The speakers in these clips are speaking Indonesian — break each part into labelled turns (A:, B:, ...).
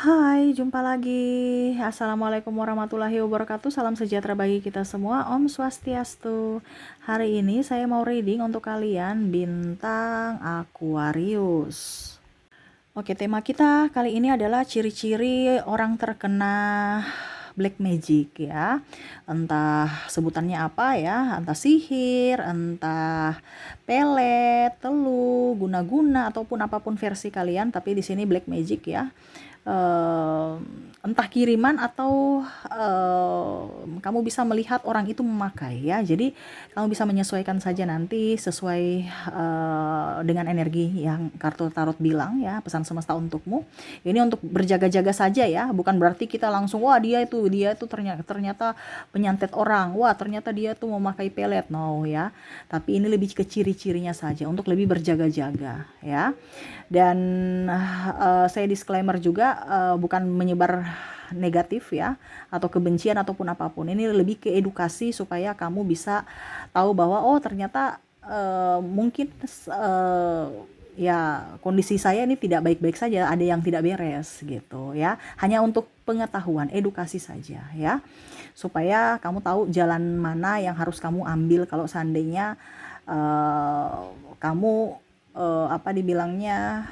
A: Hai, jumpa lagi. Assalamualaikum warahmatullahi wabarakatuh. Salam sejahtera bagi kita semua. Om Swastiastu. Hari ini saya mau reading untuk kalian bintang Aquarius. Oke, tema kita kali ini adalah ciri-ciri orang terkena black magic ya. Entah sebutannya apa ya, entah sihir, entah pelet, teluh, guna-guna ataupun apapun versi kalian, tapi di sini black magic ya. uh, Entah kiriman atau kamu bisa melihat orang itu memakai ya. Jadi kamu bisa menyesuaikan saja nanti sesuai dengan energi yang kartu tarot bilang ya, pesan semesta untukmu. Ini untuk berjaga-jaga saja ya, bukan berarti kita langsung wah dia itu ternyata penyantet orang, wah ternyata dia tuh memakai pelet, no ya. Tapi ini lebih ke ciri-cirinya saja untuk lebih berjaga-jaga ya. Dan saya disclaimer juga bukan menyebar negatif ya atau kebencian ataupun apapun. Ini lebih ke edukasi supaya kamu bisa tahu bahwa oh ternyata mungkin ya kondisi saya ini tidak baik-baik saja, ada yang tidak beres gitu ya. Hanya untuk pengetahuan, edukasi saja ya. Supaya kamu tahu jalan mana yang harus kamu ambil kalau seandainya kamu apa dibilangnya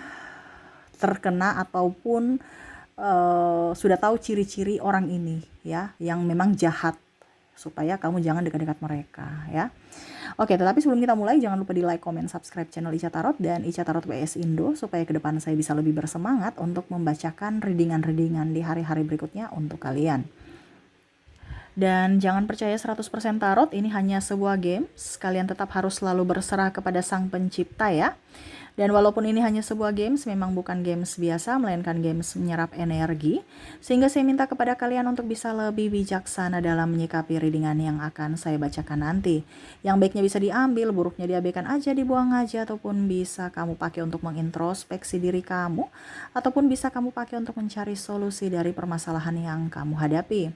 A: terkena ataupun sudah tahu ciri-ciri orang ini ya yang memang jahat, supaya kamu jangan dekat-dekat mereka ya. Oke, tetapi sebelum kita mulai jangan lupa di like, comment, subscribe channel Ica Tarot dan Ica Tarot WS Indo supaya ke depan saya bisa lebih bersemangat untuk membacakan readingan-readingan di hari-hari berikutnya untuk kalian. Dan jangan percaya 100% tarot, ini hanya sebuah games. Kalian tetap harus selalu berserah kepada Sang Pencipta ya. Dan walaupun ini hanya sebuah games, memang bukan games biasa, melainkan games menyerap energi. Sehingga saya minta kepada kalian untuk bisa lebih bijaksana dalam menyikapi readingan yang akan saya bacakan nanti. Yang baiknya bisa diambil, buruknya diabaikan aja, dibuang aja, ataupun bisa kamu pakai untuk mengintrospeksi diri kamu, ataupun bisa kamu pakai untuk mencari solusi dari permasalahan yang kamu hadapi.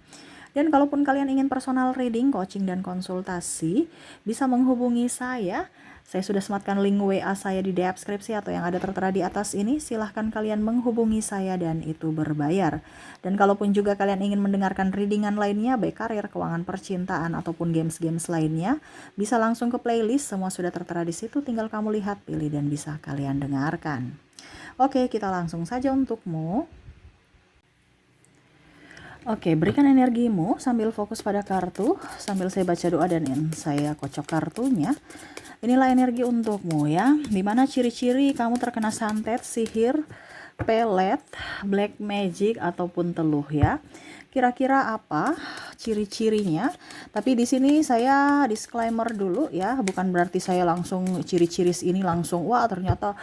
A: Dan kalaupun kalian ingin personal reading, coaching, dan konsultasi, bisa menghubungi saya. Saya sudah sematkan link WA saya di deskripsi atau yang ada tertera di atas ini. Silahkan kalian menghubungi saya dan itu berbayar. Dan kalaupun juga kalian ingin mendengarkan readingan lainnya, baik karir, keuangan, percintaan, ataupun games-games lainnya, bisa langsung ke playlist. Semua sudah tertera di situ, tinggal kamu lihat, pilih, dan bisa kalian dengarkan. Oke, kita langsung saja untukmu. Oke, berikan energimu sambil fokus pada kartu, sambil saya baca doa dan saya kocok kartunya. Inilah energi untukmu ya, dimana ciri-ciri kamu terkena santet, sihir, pelet, black magic, ataupun teluh ya. Kira-kira apa ciri-cirinya? Tapi di sini saya disclaimer dulu ya, bukan berarti saya langsung ciri-ciri ini langsung wah ternyata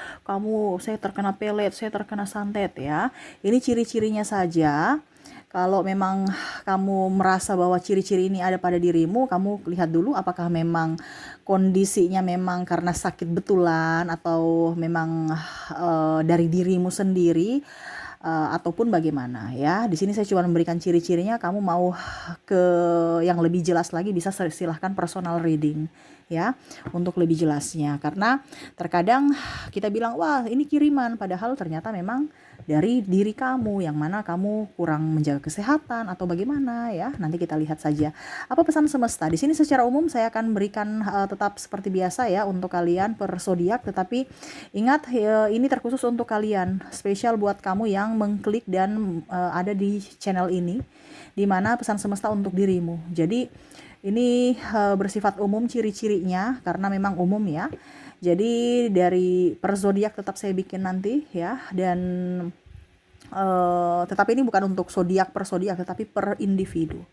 A: saya terkena pelet, saya terkena santet ya. Ini ciri-cirinya saja. Kalau memang kamu merasa bahwa ciri-ciri ini ada pada dirimu, kamu lihat dulu apakah memang kondisinya memang karena sakit betulan atau memang dari dirimu sendiri, ataupun bagaimana ya. Di sini saya cuma memberikan ciri-cirinya, kamu mau ke yang lebih jelas lagi bisa silahkan personal reading ya untuk lebih jelasnya, karena terkadang kita bilang wah ini kiriman, padahal ternyata memang dari diri kamu yang mana kamu kurang menjaga kesehatan atau bagaimana ya. Nanti kita lihat saja apa pesan semesta. Di sini secara umum saya akan berikan tetap seperti biasa ya untuk kalian per zodiak, tetapi ingat ini terkhusus untuk kalian, spesial buat kamu yang mengklik dan ada di channel ini, dimana pesan semesta untuk dirimu. Jadi ini bersifat umum ciri-cirinya karena memang umum ya. Jadi dari per zodiak tetap saya bikin nanti ya, dan tetapi ini bukan untuk zodiak per zodiak tetapi per individu.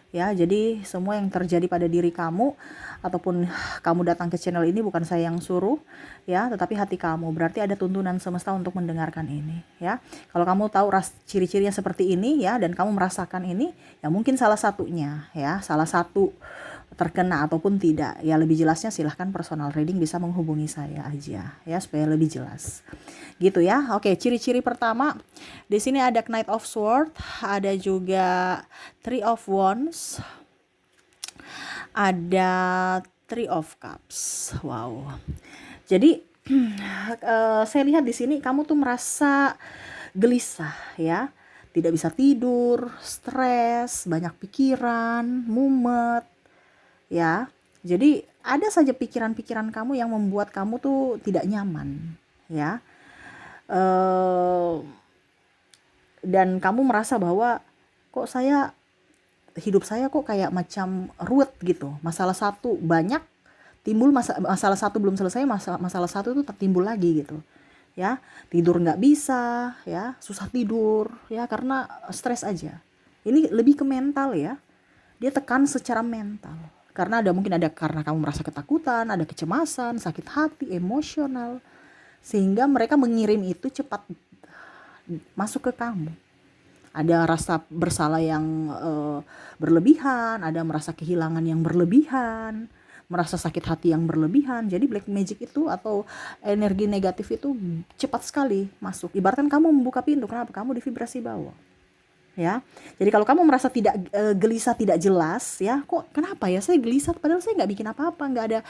A: Ya, jadi semua yang terjadi pada diri kamu ataupun kamu datang ke channel ini bukan saya yang suruh ya, tetapi hati kamu. Berarti ada tuntunan semesta untuk mendengarkan ini ya. Kalau kamu tahu ciri-cirinya seperti ini ya dan kamu merasakan ini, ya mungkin salah satunya ya, salah satu terkena ataupun tidak. Ya lebih jelasnya silahkan personal reading bisa menghubungi saya aja ya supaya lebih jelas. Gitu ya. Oke, ciri-ciri pertama di sini ada Knight of Swords, ada juga Three of Wands, ada Three of Cups. Wow. Jadi saya lihat di sini kamu tuh merasa gelisah ya. tidak bisa tidur, stres, banyak pikiran, mumet, ya. Jadi ada saja pikiran-pikiran kamu yang membuat kamu tuh tidak nyaman, ya. Eh, dan kamu merasa bahwa kok hidup saya kok kayak macam ruwet gitu. Masalah satu banyak timbul, masalah satu belum selesai, masalah satu itu tertimbul lagi gitu. Ya, tidur nggak bisa, ya, susah tidur, ya, karena stres aja. Ini lebih ke mental ya. Dia tekan secara mental. Karena karena kamu merasa ketakutan, ada kecemasan, sakit hati, emosional. Sehingga mereka mengirim itu cepat masuk ke kamu. Ada rasa bersalah yang berlebihan, ada merasa kehilangan yang berlebihan, merasa sakit hati yang berlebihan. Jadi black magic itu atau energi negatif itu cepat sekali masuk. Ibaratkan kamu membuka pintu, kenapa? Kamu di vibrasi bawah. Ya. Jadi kalau kamu merasa tidak gelisah, tidak jelas, ya, kok kenapa ya saya gelisah padahal saya nggak bikin apa-apa, nggak ada,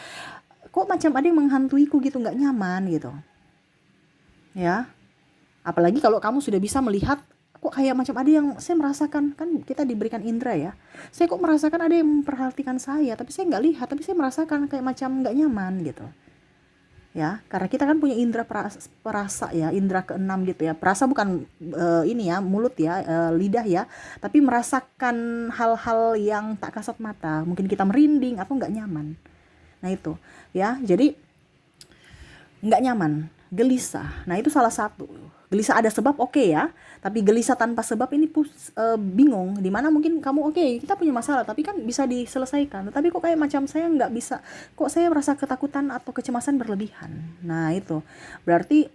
A: kok macam ada yang menghantuiku gitu, nggak nyaman gitu. Ya. Apalagi kalau kamu sudah bisa melihat kok kayak macam ada yang saya merasakan, kan kita diberikan indera ya. Saya kok merasakan ada yang memperhatikan saya, tapi saya nggak lihat, tapi saya merasakan kayak macam nggak nyaman gitu. Ya, karena kita kan punya indera perasa ya, indera keenam gitu ya. Perasa bukan ini ya, mulut ya, lidah ya, tapi merasakan hal-hal yang tak kasat mata. Mungkin kita merinding atau nggak nyaman. Nah itu ya, jadi nggak nyaman, gelisah. Nah itu salah satu. Gelisah ada sebab, oke ya, tapi gelisah tanpa sebab ini bingung. Dimana mungkin kamu kita punya masalah, tapi kan bisa diselesaikan. Tapi kok kayak macam saya nggak bisa, kok saya merasa ketakutan atau kecemasan berlebihan. Nah itu berarti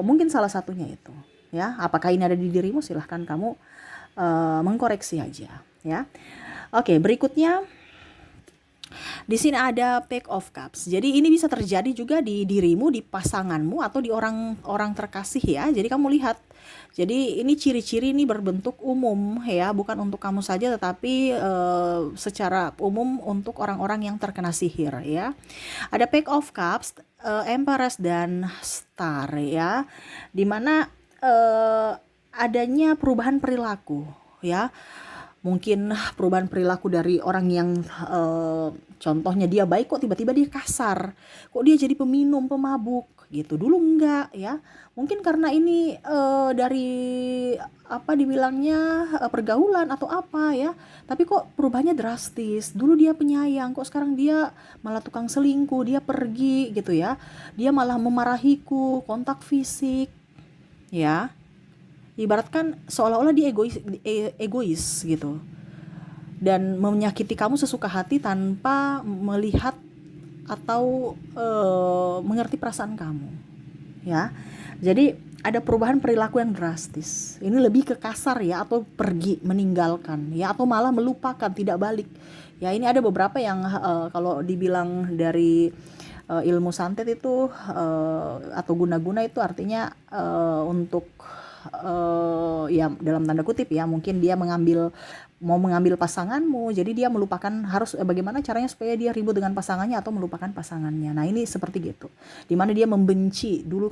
A: mungkin salah satunya itu. Ya, apakah ini ada di dirimu? Silahkan kamu mengkoreksi aja. Ya, oke, berikutnya. Di sini ada Page of Cups. Jadi ini bisa terjadi juga di dirimu, di pasanganmu, atau di orang terkasih ya. Jadi kamu lihat. Jadi ini ciri-ciri ini berbentuk umum ya, bukan untuk kamu saja tetapi secara umum untuk orang-orang yang terkena sihir ya. Ada Page of Cups, Empress dan Star ya. Dimana adanya perubahan perilaku ya. Mungkin perubahan perilaku dari orang yang contohnya dia baik kok tiba-tiba dia kasar, kok dia jadi peminum, pemabuk gitu. Dulu enggak ya, mungkin karena ini dari apa dibilangnya pergaulan atau apa ya, tapi kok perubahannya drastis. Dulu dia penyayang, kok sekarang dia malah tukang selingkuh, dia pergi gitu ya, dia malah memarahiku, kontak fisik ya. Ibaratkan seolah-olah dia egois gitu, dan menyakiti kamu sesuka hati tanpa melihat atau mengerti perasaan kamu ya. Jadi ada perubahan perilaku yang drastis. Ini lebih ke kasar ya, atau pergi, meninggalkan ya, atau malah melupakan, tidak balik ya. Ini ada beberapa yang kalau dibilang dari ilmu santet itu atau guna-guna itu artinya untuk ya dalam tanda kutip ya, mungkin dia mau mengambil pasanganmu, jadi dia melupakan, harus bagaimana caranya supaya dia ribut dengan pasangannya atau melupakan pasangannya. Nah ini seperti gitu, dimana dia membenci. Dulu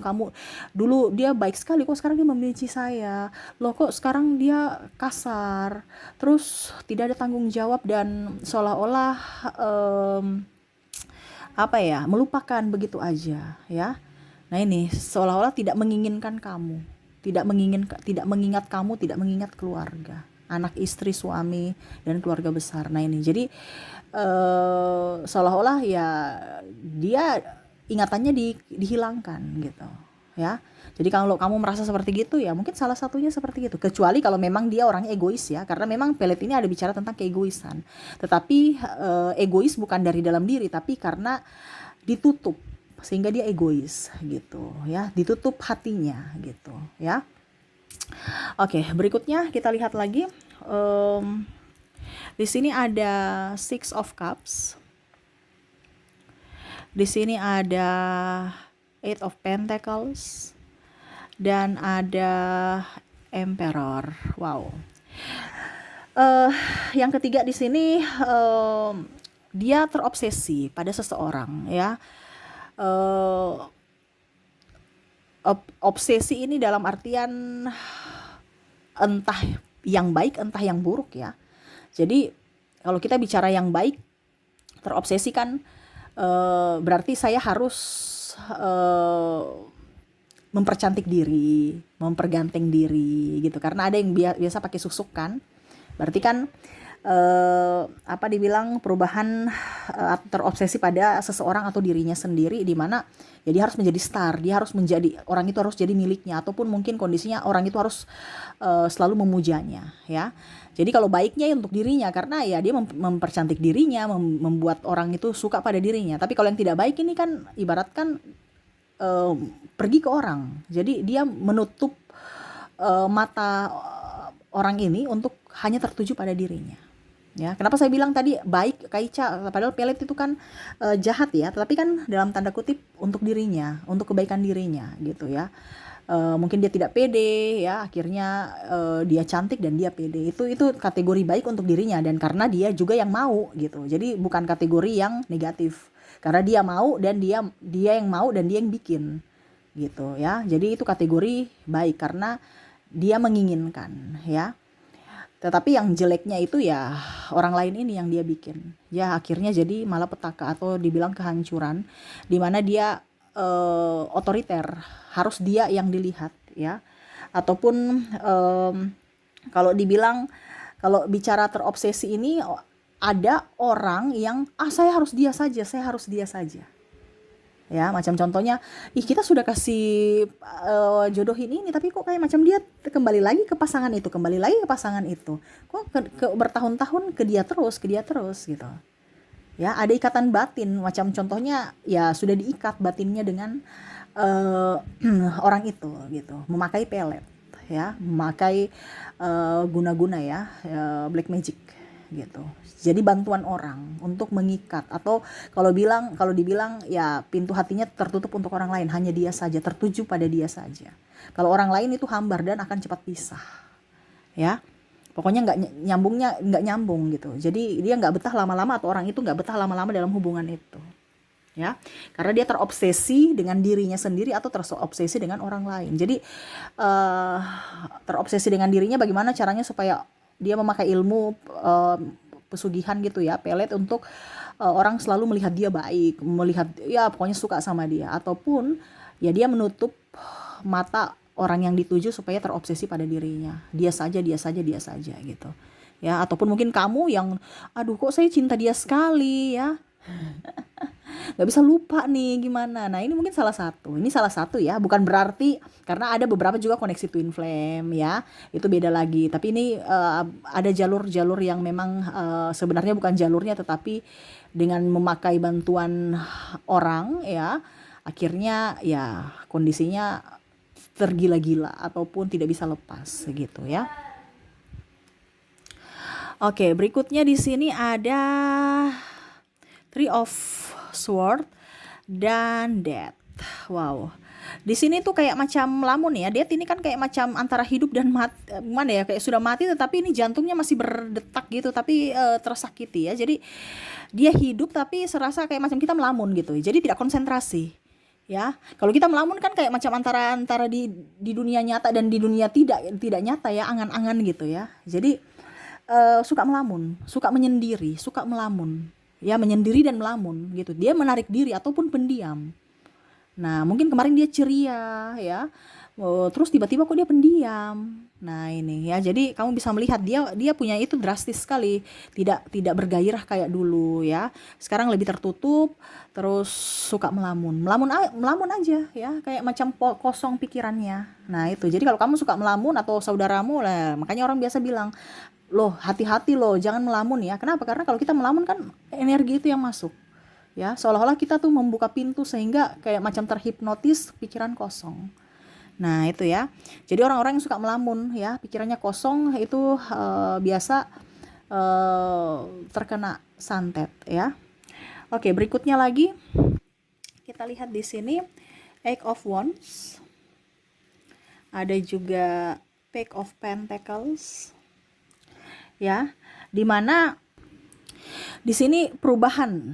A: dia baik sekali, kok sekarang dia membenci saya, loh kok sekarang dia kasar, terus tidak ada tanggung jawab, dan seolah-olah apa ya, melupakan begitu aja ya. Nah ini seolah-olah tidak menginginkan kamu, tidak mengingat kamu, tidak mengingat keluarga, anak, istri, suami, dan keluarga besar. Nah ini jadi seolah-olah ya dia ingatannya dihilangkan gitu ya. Jadi kalau kamu merasa seperti gitu ya mungkin salah satunya seperti itu. Kecuali kalau memang dia orangnya egois ya, karena memang pelet ini ada bicara tentang keegoisan. Tetapi egois bukan dari dalam diri, tapi karena ditutup sehingga dia egois gitu ya, ditutup hatinya gitu ya. Oke, berikutnya kita lihat lagi. Di sini ada Six of Cups. Di sini ada Eight of Pentacles dan ada Emperor. Wow. Yang ketiga di sini dia terobsesi pada seseorang ya. Obsesi ini dalam artian entah yang baik entah yang buruk ya. Jadi kalau kita bicara yang baik, terobsesi kan berarti saya harus eh, mempercantik diri, memperganteng diri gitu. Karena ada yang biasa pakai susuk kan. Berarti kan apa dibilang perubahan terobsesi pada seseorang atau dirinya sendiri, di mana ya dia harus menjadi star, dia harus menjadi orang itu harus jadi miliknya, ataupun mungkin kondisinya orang itu harus selalu memujanya ya. Jadi kalau baiknya ya untuk dirinya, karena ya dia mempercantik dirinya, membuat orang itu suka pada dirinya. Tapi kalau yang tidak baik ini kan ibaratkan pergi ke orang. Jadi dia menutup mata orang ini untuk hanya tertuju pada dirinya. Ya, kenapa saya bilang tadi baik Kaica, padahal pelet itu kan jahat ya, tapi kan dalam tanda kutip untuk dirinya, untuk kebaikan dirinya gitu ya. Mungkin dia tidak pede ya, akhirnya dia cantik dan dia pede. Itu kategori baik untuk dirinya, dan karena dia juga yang mau gitu. Jadi bukan kategori yang negatif. Karena dia mau dan dia yang mau dan dia yang bikin gitu ya. Jadi itu kategori baik karena dia menginginkan ya. Tetapi yang jeleknya itu ya orang lain ini yang dia bikin. Ya akhirnya jadi malapetaka atau dibilang kehancuran, di mana dia otoriter, harus dia yang dilihat ya. Ataupun kalau dibilang, kalau bicara terobsesi ini, ada orang yang saya harus dia saja, saya harus dia saja. Ya, macam contohnya, kita sudah kasih jodohin ini, tapi kok kayak macam dia kembali lagi ke pasangan itu, kembali lagi ke pasangan itu. Kok bertahun-tahun ke dia terus gitu. Ya, ada ikatan batin, macam contohnya ya sudah diikat batinnya dengan orang itu gitu, memakai pelet ya, memakai guna-guna ya, black magic gitu. Jadi bantuan orang untuk mengikat, atau kalau dibilang ya pintu hatinya tertutup untuk orang lain, hanya dia saja, tertuju pada dia saja. Kalau orang lain itu hambar dan akan cepat pisah. Ya. Pokoknya nggak nyambung gitu. Jadi dia nggak betah lama-lama, atau orang itu nggak betah lama-lama dalam hubungan itu. Ya. Karena dia terobsesi dengan dirinya sendiri atau terobsesi dengan orang lain. Jadi terobsesi dengan dirinya, bagaimana caranya supaya dia memakai ilmu pesugihan gitu ya, pelet, untuk orang selalu melihat dia baik, melihat ya pokoknya suka sama dia, ataupun ya dia menutup mata orang yang dituju supaya terobsesi pada dirinya, dia saja gitu ya. Ataupun mungkin kamu yang aduh kok saya cinta dia sekali ya, nggak bisa lupa nih gimana. Nah ini mungkin salah satu ya, bukan berarti, karena ada beberapa juga koneksi twin flame ya, itu beda lagi. Tapi ini ada jalur-jalur yang memang sebenarnya bukan jalurnya, tetapi dengan memakai bantuan orang ya, akhirnya ya kondisinya tergila-gila ataupun tidak bisa lepas gitu ya. Oke, berikutnya di sini ada Three of Sword dan Death. Wow. Di sini tuh kayak macam lamun ya. Death ini kan kayak macam antara hidup dan mati, mana ya, kayak sudah mati tetapi ini jantungnya masih berdetak gitu, tapi tersakiti ya. Jadi dia hidup tapi serasa kayak macam kita melamun gitu. Jadi tidak konsentrasi. Ya. Kalau kita melamun kan kayak macam antara di dunia nyata dan di dunia tidak nyata ya, angan-angan gitu ya. Jadi suka melamun, suka menyendiri, suka melamun. Ya, menyendiri dan melamun gitu. Dia menarik diri ataupun pendiam. Nah, mungkin kemarin dia ceria ya. Terus tiba-tiba kok dia pendiam. Nah, ini ya. Jadi kamu bisa melihat dia punya itu drastis sekali. Tidak bergairah kayak dulu ya. Sekarang lebih tertutup, terus suka melamun. Melamun aja ya, kayak macam kosong pikirannya. Nah, itu. Jadi kalau kamu suka melamun atau saudaramu lah, makanya orang biasa bilang, loh hati-hati loh, jangan melamun ya. Kenapa? Karena kalau kita melamun kan energi itu yang masuk ya, seolah-olah kita tuh membuka pintu sehingga kayak macam terhipnotis, pikiran kosong. Nah itu ya, jadi orang-orang yang suka melamun ya, pikirannya kosong, itu biasa terkena santet ya. Oke, berikutnya lagi kita lihat di sini Eight of Wands, ada juga Page of Pentacles ya, dimana di sini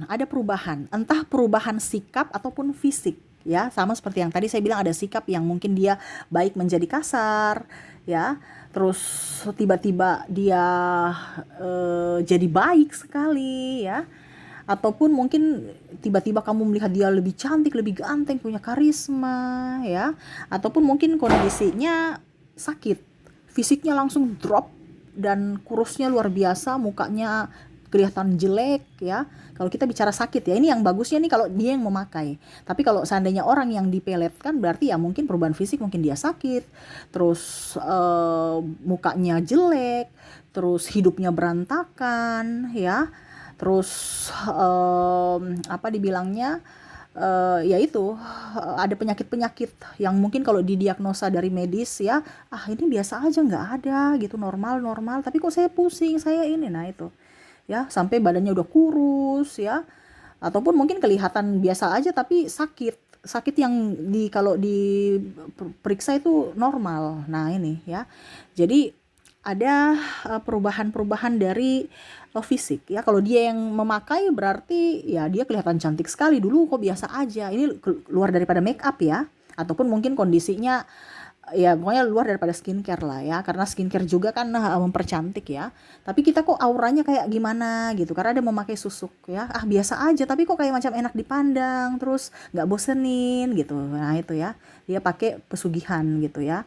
A: ada perubahan, entah perubahan sikap ataupun fisik ya, sama seperti yang tadi saya bilang, ada sikap yang mungkin dia baik menjadi kasar ya. Terus tiba-tiba dia jadi baik sekali ya. Ataupun mungkin tiba-tiba kamu melihat dia lebih cantik, lebih ganteng, punya karisma ya. Ataupun mungkin kondisinya sakit, fisiknya langsung drop dan kurusnya luar biasa, mukanya kelihatan jelek ya. Kalau kita bicara sakit ya, ini yang bagusnya nih kalau dia yang memakai. Tapi kalau seandainya orang yang dipeletkan, berarti ya mungkin perubahan fisik, mungkin dia sakit, terus mukanya jelek, terus hidupnya berantakan ya, terus apa dibilangnya, ya itu ada penyakit-penyakit yang mungkin kalau didiagnosa dari medis ya, ini biasa aja, nggak ada gitu, normal-normal, tapi kok saya pusing, saya ini, nah itu ya, sampai badannya udah kurus ya. Ataupun mungkin kelihatan biasa aja tapi sakit yang kalau diperiksa itu normal. Nah ini ya, jadi ada perubahan-perubahan dari fisik ya. Kalau dia yang memakai berarti ya dia kelihatan cantik sekali, dulu kok biasa aja, ini luar daripada make up ya. Ataupun mungkin kondisinya ya pokoknya luar daripada skincare lah ya, karena skincare juga kan mempercantik ya. Tapi kita kok auranya kayak gimana gitu, karena dia memakai susuk ya, biasa aja tapi kok kayak macam enak dipandang, terus nggak bosenin gitu. Nah itu ya, dia pakai pesugihan gitu ya.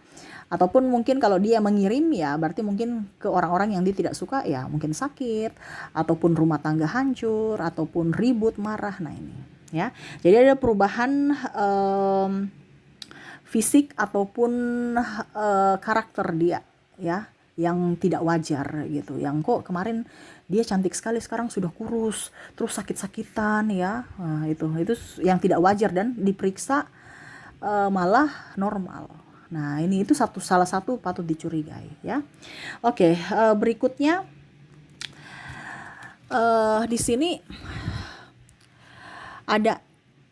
A: Ataupun mungkin kalau dia mengirim ya berarti mungkin ke orang-orang yang dia tidak suka ya, mungkin sakit, ataupun rumah tangga hancur, ataupun ribut, marah. Nah ini ya, jadi ada perubahan fisik ataupun karakter dia ya, yang tidak wajar gitu, yang kok kemarin dia cantik sekali sekarang sudah kurus, terus sakit-sakitan ya. Nah, itu yang tidak wajar dan diperiksa malah normal. Nah ini itu salah satu patut dicurigai ya. Oke, berikutnya di sini ada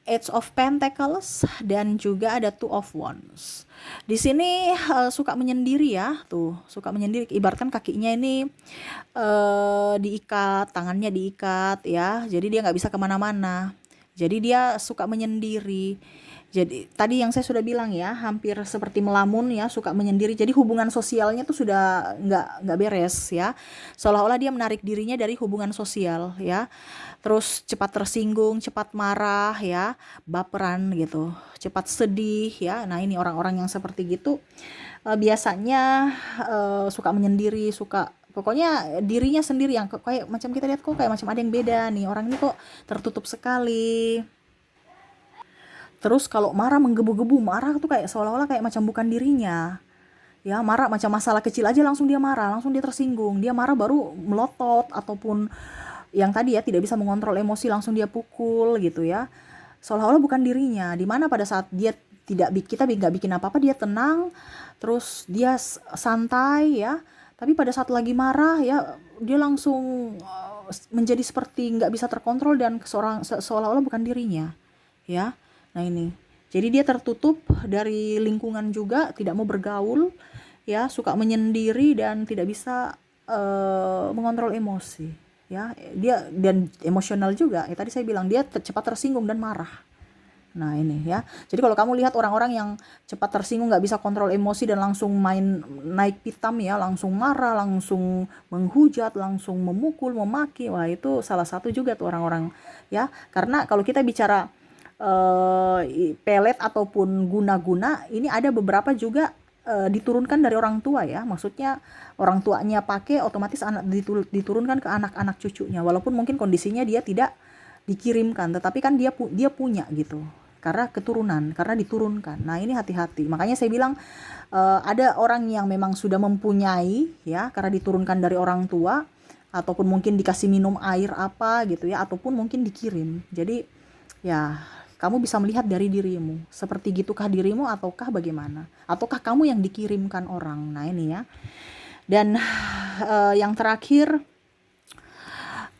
A: Eight of Pentacles dan juga ada Two of Wands. Di sini suka menyendiri ya, tuh suka menyendiri. Ibaratkan kakinya ini diikat, tangannya diikat ya. Jadi dia nggak bisa kemana-mana. Jadi dia suka menyendiri. Jadi tadi yang saya sudah bilang ya, hampir seperti melamun ya, suka menyendiri. Jadi hubungan sosialnya tuh sudah nggak beres ya. Seolah-olah dia menarik dirinya dari hubungan sosial ya. Terus cepat tersinggung, cepat marah ya, baperan gitu, cepat sedih ya. Nah ini orang-orang yang seperti gitu biasanya suka menyendiri, suka pokoknya dirinya sendiri, yang kayak macam kita lihat kok kayak macam ada yang beda nih, orang ini kok tertutup sekali. Terus kalau marah menggebu-gebu, marah tuh kayak seolah-olah kayak macam bukan dirinya. Ya, marah macam masalah kecil aja langsung dia marah, langsung dia tersinggung. Dia marah baru melotot, ataupun yang tadi ya tidak bisa mengontrol emosi langsung dia pukul gitu ya. Seolah-olah bukan dirinya. Dimana pada saat dia kita nggak bikin apa-apa, dia tenang, terus dia santai ya. Tapi pada saat lagi marah ya dia langsung menjadi seperti nggak bisa terkontrol dan seolah-olah bukan dirinya ya. Nah ini, jadi dia tertutup dari lingkungan juga, tidak mau bergaul ya, suka menyendiri dan tidak bisa mengontrol emosi ya. Dia dan emosional juga ya, tadi saya bilang dia cepat tersinggung dan marah. Nah ini ya, jadi kalau kamu lihat orang-orang yang cepat tersinggung, nggak bisa kontrol emosi dan langsung main naik pitam ya, langsung marah, langsung menghujat, langsung memukul, memaki, wah itu salah satu juga tuh orang-orang ya. Karena kalau kita bicara pelet ataupun guna-guna, ini ada beberapa juga diturunkan dari orang tua ya. Maksudnya orang tuanya pakai, otomatis diturunkan ke anak-anak cucunya, walaupun mungkin kondisinya dia tidak dikirimkan, tetapi kan dia punya gitu, karena keturunan, karena diturunkan. Nah ini hati-hati, makanya saya bilang ada orang yang memang sudah mempunyai ya, karena diturunkan dari orang tua, ataupun mungkin dikasih minum air apa gitu ya, ataupun mungkin dikirim. Jadi ya kamu bisa melihat dari dirimu, seperti gitukah dirimu ataukah bagaimana, ataukah kamu yang dikirimkan orang. Nah ini ya. Dan yang terakhir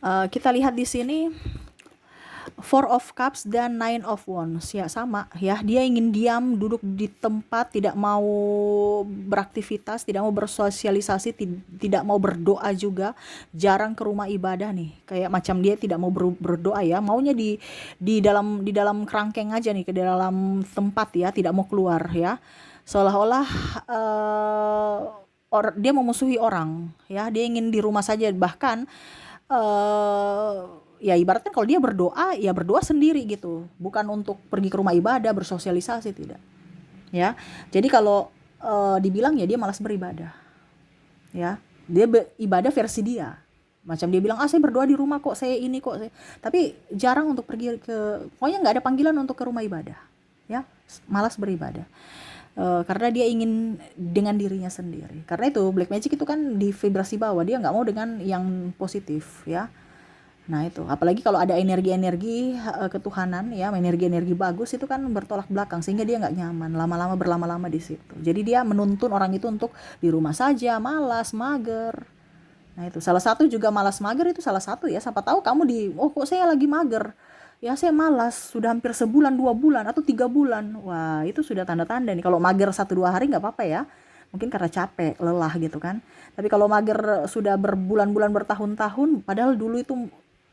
A: kita lihat di sini Four of Cups dan Nine of Wands ya, sama ya, dia ingin diam, duduk di tempat, tidak mau beraktivitas, tidak mau bersosialisasi, tidak mau berdoa juga, jarang ke rumah ibadah nih, kayak macam dia tidak mau berdoa ya, maunya di dalam kerangkeng aja nih, ke dalam tempat ya, tidak mau keluar ya. seolah-olah dia memusuhi orang, ya. Dia ingin di rumah saja, bahkan eh ya ibaratkan kalau dia berdoa, ya berdoa sendiri gitu, bukan untuk pergi ke rumah ibadah bersosialisasi, tidak, ya. Jadi kalau dibilang ya dia malas beribadah, ya. Dia ibadah versi dia, macam dia bilang, saya berdoa di rumah kok, saya ini kok, tapi jarang untuk pergi pokoknya nggak ada panggilan untuk ke rumah ibadah, ya. Malas beribadah. Karena dia ingin dengan dirinya sendiri. Karena itu black magic itu kan di vibrasi bawah, dia nggak mau dengan yang positif, ya. Nah itu, apalagi kalau ada energi-energi ketuhanan, ya, energi-energi bagus itu kan bertolak belakang, sehingga dia nggak nyaman, berlama-lama di situ. Jadi dia menuntun orang itu untuk di rumah saja, malas, mager. Nah itu salah satu juga, malas mager itu salah satu, ya. Siapa tahu kamu kok saya lagi mager, ya saya malas sudah hampir sebulan, 2 bulan, atau 3 bulan. Wah itu sudah tanda-tanda nih. Kalau mager 1-2 hari nggak apa-apa, ya, mungkin karena capek, lelah gitu kan. Tapi kalau mager sudah berbulan-bulan, bertahun-tahun, padahal dulu itu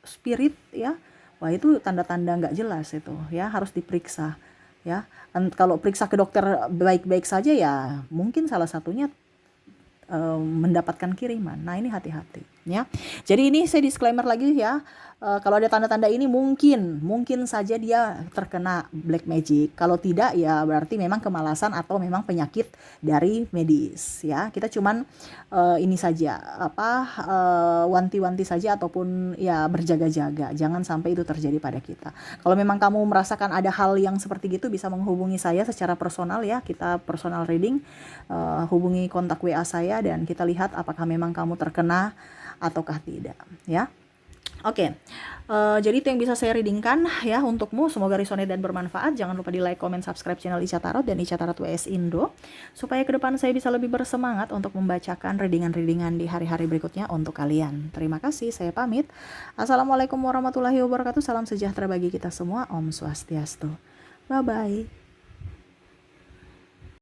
A: spirit, ya, wah itu tanda-tanda nggak jelas itu, ya, harus diperiksa, ya. Kalau periksa ke dokter baik-baik saja, ya mungkin salah satunya mendapatkan kiriman. Nah ini hati-hati, ya. Jadi ini saya disclaimer lagi, ya. Kalau ada tanda-tanda ini mungkin saja dia terkena black magic. Kalau tidak, ya berarti memang kemalasan atau memang penyakit dari medis, ya. Kita cuman ini saja, wanti-wanti saja, ataupun ya berjaga-jaga, jangan sampai itu terjadi pada kita. Kalau memang kamu merasakan ada hal yang seperti gitu, bisa menghubungi saya secara personal, ya. Kita personal reading, hubungi kontak WA saya dan kita lihat apakah memang kamu terkena ataukah tidak, ya. Oke, jadi itu yang bisa saya readingkan, ya, untukmu. Semoga resonate dan bermanfaat. Jangan lupa di like, comment, subscribe channel Ica Tarot dan Ica Tarot WS Indo, supaya ke depan saya bisa lebih bersemangat untuk membacakan readingan-readingan di hari-hari berikutnya untuk kalian. Terima kasih, saya pamit. Assalamualaikum warahmatullahi wabarakatuh. Salam sejahtera bagi kita semua. Om Swastiastu. Bye-bye.